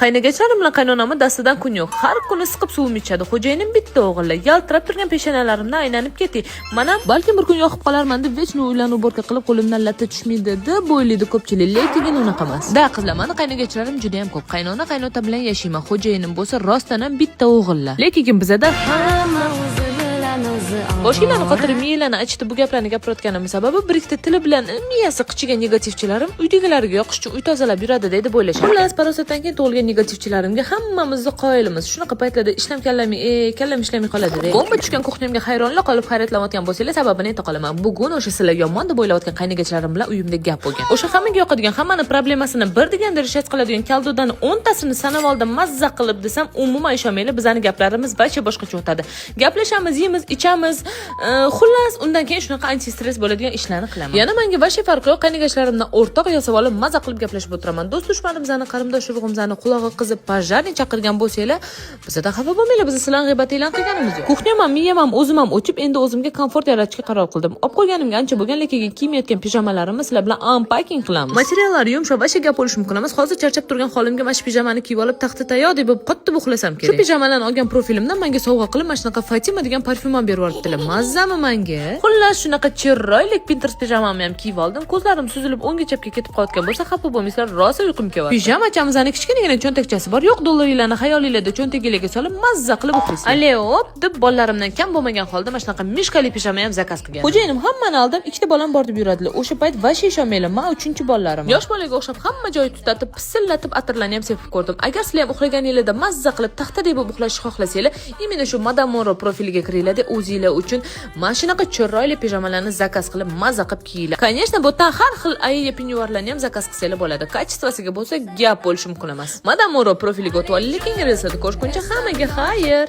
Qaynagachilarim bilan qaynonamni dastidan kun yo'q. Har kuni siqib suvimni ichadi. Xo'jayinim bitta o'g'illar. Yaltirab turgan peshonalarimdan aylanib ketdi. Mana balkim bir kun yoqib qolarman deb vechni uylanib borka qilib qo'limdan latta tushmaydi deb o'ylaydi ko'pchilik. Lekin unaqa emas. Da qizlar, meni qaynagachilarim juda ham ko'p. Qaynona qaynota bilan yashayman. Xo'jayinim bo'lsa rostdan ham bitta o'g'illar. Lekin bizada hamma o'zi bilan o'zi. Boshqalarni xotiri miylarni ichida bu gaplarni gapirayotganim sababi bir ikkita tili bilan miyasi qichigan negativchilarim uydagilariga yoqish uchun uy tozalab yuradi deydi bo'ylashadi. Xullas, parosatdan keyin tug'ilgan negativchilarimga hammamizni qoyilimiz. Shunaqa paytlarda ishlam kallam ishlamay qoladi deydi. Bomba tushgan kuxnyamga hayronlar qolib hayratlanayotgan bo'lsanglar, sababini ayta qolaman. Bugun o'sha sizlar yomon deb o'ylayotgan qaynagachilarim bilan uyimda gap bo'lgan. O'sha hammaga yoqadigan, hammani problemasini bir deganda rishat qiladigan kaldodan 10 tasini sanab oldim, mazza qilib desam, umuman ishonmanglar, bizning gaplarimiz barcha boshqacha o'tadi. Gaplashamiz, yeymiz, ichamiz. Xullas, undan keyin shunaqa anti stress bo'ladigan ishlarni qilaman. Yana menga boshqa farqi yo'q, qaynagachilarimdan o'rtoq yasab olib, maza qilib gaplashib o'tiraman. Do'st dushmanimizni, qarindosh urug'imizni qulog'i qizib, pajjarni chaqirgan bo'lsanglar, bizda xafa bo'lmanglar, biz sizlarni g'iybat e'lon qilganimiz yo'q. Kuxnyam ham, miyam ham o'zim ham o'chib, endi o'zimga komfort yaratishga qaror qildim. Olib qo'yganimga ancha bo'lgan, lekin kiymayotgan pijamalarimni sizlar bilan unpacking qilamiz. Materiallar yumshoq, vasha gap bo'lishi mumkin emas. Hozir charchab turgan holimga mana shu pijamani kiyib olib, taxti tayyor deb qattiq uxlasam kerak. Shu pijamalarni olgan profilimdan menga sovg'a qilib, mana shunaqa Fatima degan parfyum ham berib yuboribdilar. Mazzami menga? Xullas, shunaqa chiroyli Pinterest pijamamni ham kiyib oldim. Ko'zlarim suzilib o'ngga chapga ketib qolgan bo'lsa, xafa bo'lmaysizlar, rosa uyqum kelyapti. Pijamachamizning kichkinagina cho'ntakchasi bor. Yo'q, dollaringlarni xayolinglarda cho'ntagilarga solib mazza qilib uxlaysiz. Aleyop deb bolalarimdan kam bo'lmagan holda mana shunaqa mishkali pijama ham zakaz qilgan. Xo'jayinim hammani aldim, ikkita bolam bor deb yuradilar. O'sha payt vasha ishonmanglar, men 3-bolalarim. Yosh bolaga o'xshab hamma joyi tutatib, pisillatib, atirlarni ham sepib ko'rdim. Agar sizlar ham uxlaganingizda mazza qilib taxtadek bo'lib uxlashni xohlasanglar, imенно shu Madame Moro profiliga kiringlar, o'zingizlar uchun mana shunaqa chiroyli pijamalarni zakaz qilib mazza qilib kiyinglar. Конечно, bu tan har xil ayya pinyovarlarni ham zakaz qilsanglar bo'ladi. Kачествосiga bo'lsa gap bo'lishi mumkin emas. Madame Moro profiliga o'tib oling, lekin inglizlarda ko'rishguncha hammaga xayr.